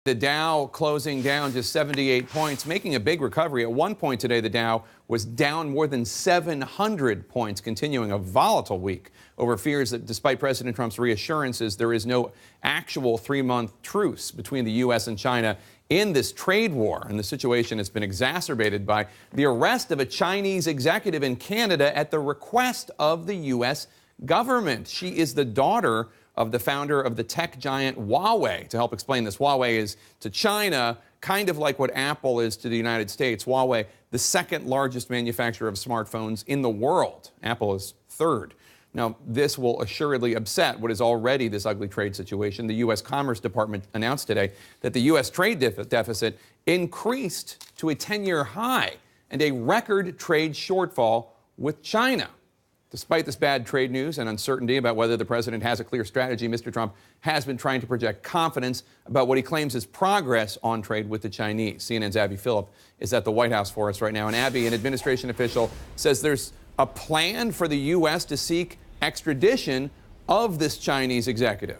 The Dow closing down just 78 points, making a big recovery. At one point today, the Dow was down more than 700 points, continuing a volatile week over fears that despite President Trump's reassurances, there is no actual 3-month truce between the U.S. and China in this trade war. And the situation has been exacerbated by the arrest of a Chinese executive in Canada at the request of the U.S. government. She is the daughter of the founder of the tech giant Huawei. To help explain this, Huawei is to China kind of like what Apple is to the United States. Huawei, the second largest manufacturer of smartphones in the world. Apple is third. Now, this will assuredly upset what is already this ugly trade situation. The U.S. Commerce Department announced today that the U.S. trade deficit increased to a 10-year high and a record trade shortfall with China. Despite this bad trade news and uncertainty about whether the president has a clear strategy, Mr. Trump has been trying to project confidence about what he claims is progress on trade with the Chinese. CNN's Abby Phillip is at the White House for us right now. And Abby, an administration official, says there's a plan for the U.S. to seek extradition of this Chinese executive.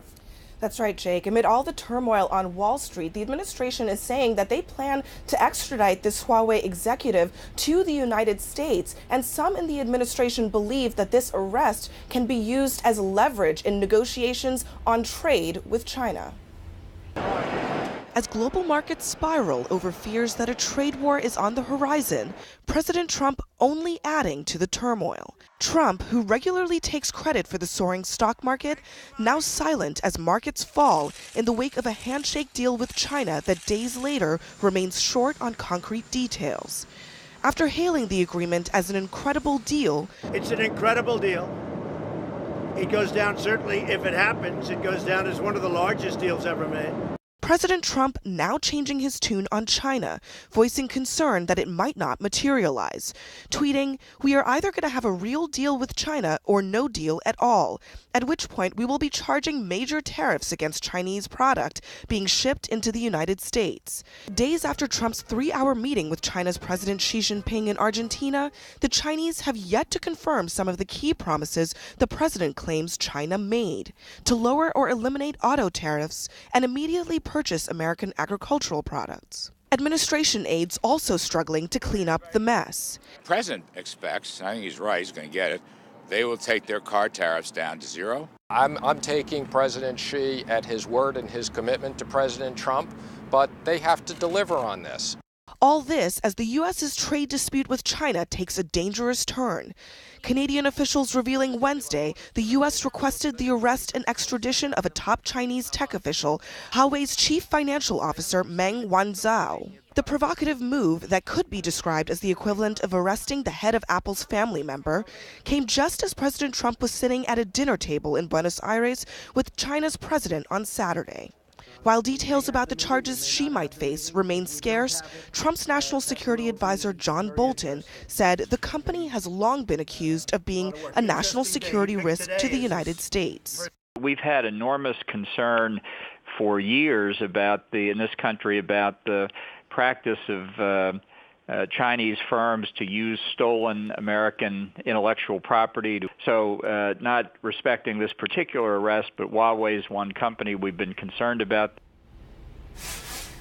That's right, Jake. Amid all the turmoil on Wall Street, the administration is saying that they plan to extradite this Huawei executive to the United States. And some in the administration believe that this arrest can be used as leverage in negotiations on trade with China. As global markets spiral over fears that a trade war is on the horizon, President Trump only adding to the turmoil. Trump, who regularly takes credit for the soaring stock market, now silent as markets fall in the wake of a handshake deal with China that days later remains short on concrete details. After hailing the agreement as an incredible deal, it's an incredible deal. It goes down, certainly if it happens, it goes down as one of the largest deals ever made. President Trump now changing his tune on China, voicing concern that it might not materialize, tweeting, "We are either going to have a real deal with China or no deal at all, at which point we will be charging major tariffs against Chinese product being shipped into the United States." Days after Trump's 3-hour meeting with China's President Xi Jinping in Argentina, the Chinese have yet to confirm some of the key promises the president claims China made: to lower or eliminate auto tariffs and immediately purchase American agricultural products. Administration aides also struggling to clean up the mess. The president expects, I think he's right, he's going to get it, they will take their car tariffs down to zero. I'm taking President Xi at his word and his commitment to President Trump, but they have to deliver on this. All this as the U.S.'s trade dispute with China takes a dangerous turn. Canadian officials revealing Wednesday the U.S. requested the arrest and extradition of a top Chinese tech official, Huawei's chief financial officer Meng Wanzhou. The provocative move that could be described as the equivalent of arresting the head of Apple's family member came just as President Trump was sitting at a dinner table in Buenos Aires with China's president on Saturday. While details about the charges she might face remain scarce, Trump's national security advisor John Bolton said the company has long been accused of being a national security risk to the United States. We've had enormous concern for years in this country about the practice of Chinese firms to use stolen American intellectual property. So not respecting this particular arrest, but Huawei is one company we've been concerned about.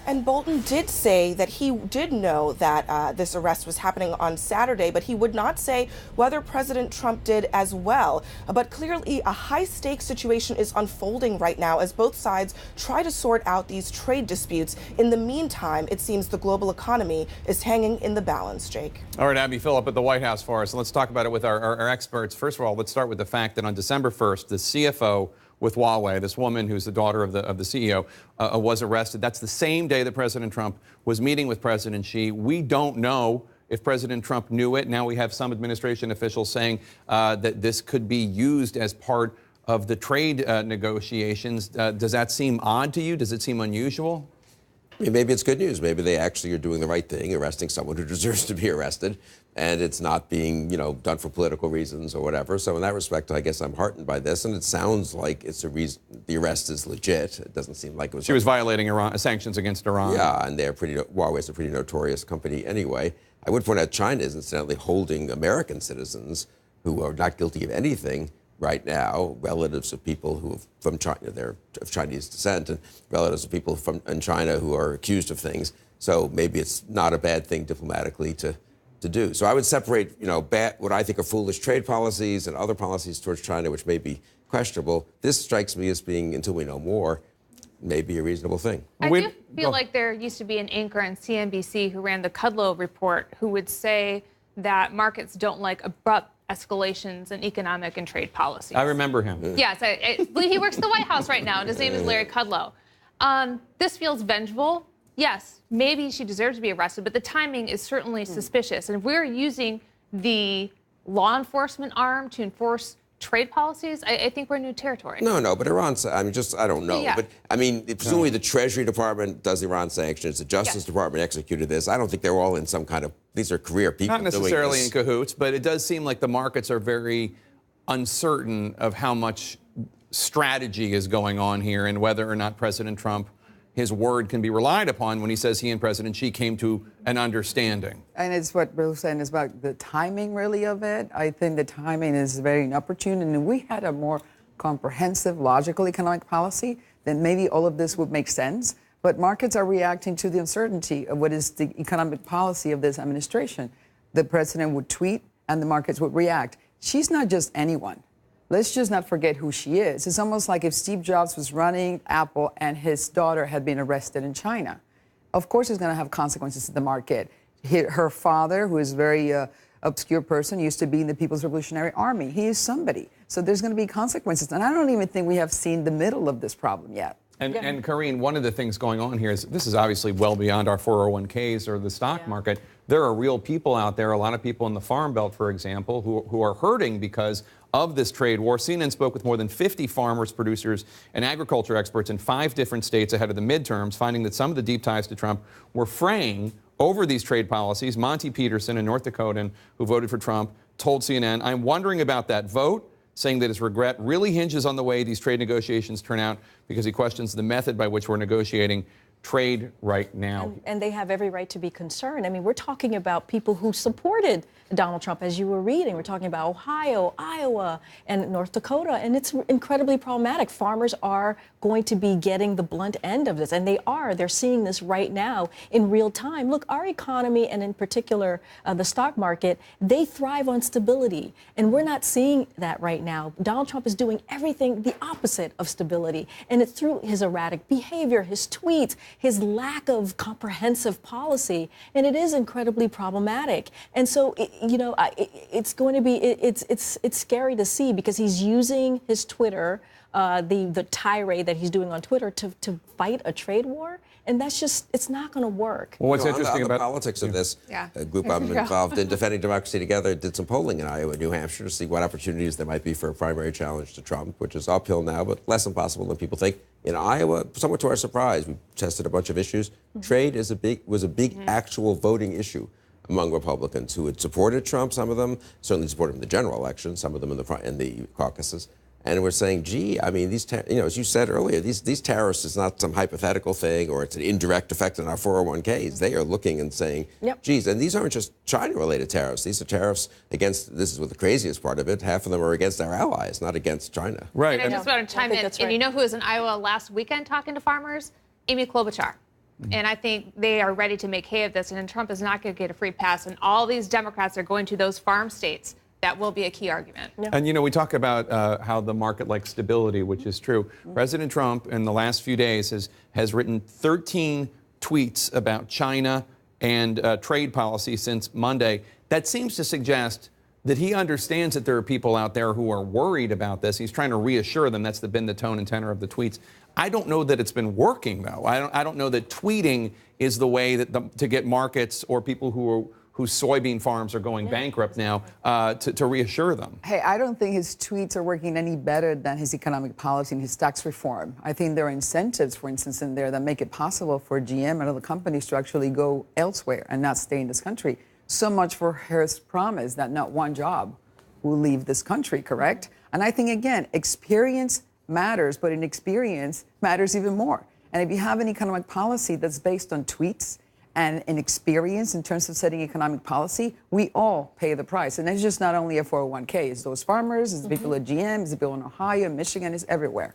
And Bolton did say that he did know that this arrest was happening on Saturday, but he would not say whether President Trump did as well. But clearly, a high-stakes situation is unfolding right now as both sides try to sort out these trade disputes. In the meantime, it seems the global economy is hanging in the balance, Jake. All right, Abby Phillip at the White House for us. Let's talk about it with our experts. First of all, let's start with the fact that on December 1st, the CFO with Huawei, this woman who's the daughter of the CEO, was arrested. That's the same day that President Trump was meeting with President Xi. We don't know if President Trump knew it. Now we have some administration officials saying that this could be used as part of the trade negotiations. Does that seem odd to you? Does it seem unusual? I mean, maybe it's good news. Maybe they actually are doing the right thing, arresting someone who deserves to be arrested, and it's not being, done for political reasons or whatever. So in that respect, I guess I'm heartened by this, and it sounds like it's a reason the arrest is legit. It doesn't seem like it was. She was violating sanctions against Iran. Yeah, and Huawei's a pretty notorious company anyway. I would point out China is incidentally holding American citizens who are not guilty of anything right now, relatives of people who are from China, they're of Chinese descent, and relatives of people in China who are accused of things. So maybe it's not a bad thing diplomatically to do. So I would separate, what I think are foolish trade policies and other policies towards China, which may be questionable. This strikes me as being, until we know more, maybe a reasonable thing. I do feel like there used to be an anchor on CNBC who ran the Kudlow report who would say that markets don't like abrupt escalations in economic and trade policies. I remember him. Yes, I believe he works at the White House right now, and his name is Larry Kudlow. This feels vengeful. Yes, maybe she deserves to be arrested, but the timing is certainly suspicious. And if we're using the law enforcement arm to enforce trade policies, I think we're in new territory. No, but Iran, I don't know. Yeah. But, presumably the Treasury Department does Iran sanctions, the Justice Department executed this. I don't think they're all in some kind of, these are career people Not necessarily doing in cahoots, but it does seem like the markets are very uncertain of how much strategy is going on here and whether or not President Trump, his word can be relied upon when he says he and President Xi came to an understanding. And it's what Bill was saying is about the timing, really, of it. I think the timing is very inopportune. And if we had a more comprehensive, logical economic policy, then maybe all of this would make sense. But markets are reacting to the uncertainty of what is the economic policy of this administration. The president would tweet and the markets would react. She's not just anyone. Let's just not forget who she is. It's almost like if Steve Jobs was running Apple and his daughter had been arrested in China. Of course, it's going to have consequences to the market. Her father, who is a very obscure person, used to be in the People's Revolutionary Army. He is somebody. So there's going to be consequences. And I don't even think we have seen the middle of this problem yet. And Karine, one of the things going on here is this is obviously well beyond our 401ks or the stock market. There are real people out there, a lot of people in the Farm Belt, for example, who are hurting because of this trade war. CNN spoke with more than 50 farmers, producers, and agriculture experts in 5 different states ahead of the midterms, finding that some of the deep ties to Trump were fraying over these trade policies. Monty Peterson, a North Dakotan who voted for Trump, told CNN, "I'm wondering about that vote," saying that his regret really hinges on the way these trade negotiations turn out because he questions the method by which we're negotiating trade right now. And they have every right to be concerned. I mean, we're talking about people who supported Donald Trump, as you were reading. We're talking about Ohio, Iowa, and North Dakota, and it's incredibly problematic. Farmers are going to be getting the blunt end of this, and they are. They're seeing this right now in real time. Look, our economy, and in particular the stock market, they thrive on stability, and we're not seeing that right now. Donald Trump is doing everything the opposite of stability, and it's through his erratic behavior, his tweets, his lack of comprehensive policy, and it is incredibly problematic. And so, it's going to be, it's scary to see because he's using his Twitter, the tirade that he's doing on Twitter to fight a trade war. And that's just, it's not going to work. Well, what's interesting on the about politics of this, a group I'm involved in, Defending Democracy Together, did some polling in Iowa and New Hampshire to see what opportunities there might be for a primary challenge to Trump, which is uphill now, but less impossible than people think. In Iowa, somewhat to our surprise, we tested a bunch of issues. Trade was a big actual voting issue among Republicans who had supported Trump. Some of them certainly supported him in the general election, some of them in the caucuses. And we're saying, gee, I mean, as you said earlier, these tariffs is not some hypothetical thing or it's an indirect effect on our 401ks. They are looking and saying, geez, and these aren't just China-related tariffs. These are tariffs against, this is what the craziest part of it, half of them are against our allies, not against China. Right. And I just want to chime in. Right. And you know who was in Iowa last weekend talking to farmers? Amy Klobuchar. And I think they are ready to make hay of this. And Trump is not going to get a free pass. And all these Democrats are going to those farm states. That will be a key argument. And, we talk about how the market likes stability, which is true. President Trump, in the last few days, has written 13 tweets about China and trade policy since Monday. That seems to suggest that he understands that there are people out there who are worried about this. He's trying to reassure them. That's been the tone and tenor of the tweets. I don't know that it's been working, though. I don't know that tweeting is the way that to get markets or people whose soybean farms are going bankrupt now, to reassure them. Hey, I don't think his tweets are working any better than his economic policy and his tax reform. I think there are incentives, for instance, in there that make it possible for GM and other companies to actually go elsewhere and not stay in this country. So much for his promise that not one job will leave this country, correct? And I think, again, experience matters, but inexperience matters even more. And if you have an economic policy that's based on tweets and inexperience in terms of setting economic policy, we all pay the price. And it's just not only a 401k, it's those farmers, it's the people at GM, it's the people in Ohio, Michigan, it's everywhere.